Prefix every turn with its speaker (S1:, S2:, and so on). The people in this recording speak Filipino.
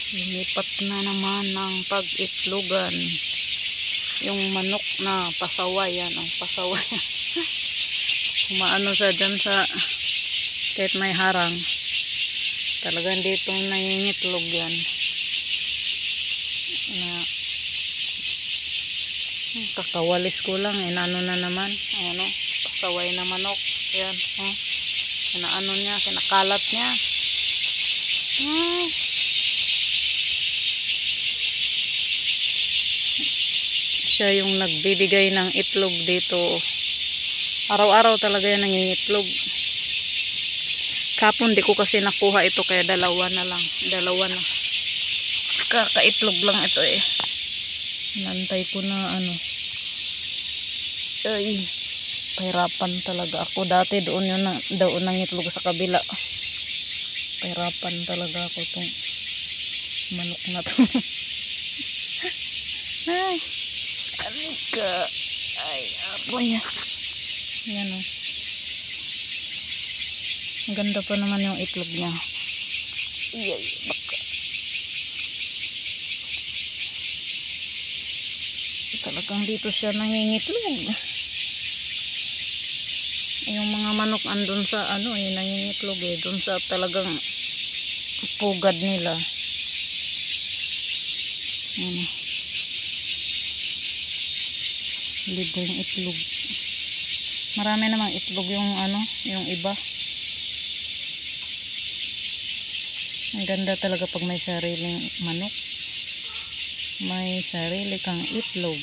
S1: Lilipat na naman ng pag-itlogan yung manok na pasaway. Yan ang pasaway. Kumaano sa dyan sa kahit may harang, talagang dito nangingitlog yan na kakawalis ko lang, inano na naman ano, pasaway na manok. Yan, oh, kinaano niya, kinakalat niya. Siya yung nagbibigay ng itlog dito. Araw-araw talaga yan nangingitlog. Kapon di ko kasi nakuha ito, kaya dalawa na lang. Dalawa na. Kakaitlog lang ito eh. Nantay ko na ano. Ay, pahirapan talaga ako. Dati doon nangitlog sa kabila. Pahirapan talaga ako itong manok na to. Ay, alika. Ay, apo niya. Yan o. Ang ganda pa naman yung itlog niya. Iyay, baka. Talagang dito siya nangingitlog. Yung mga manok andun sa ano eh, nangingitlog eh. Dun sa talagang pugad nila. Ano. Libreng itlog. Marami namang itlog yung ano, yung iba. Ang ganda talaga pag may sariling manok. May sarili kang itlog.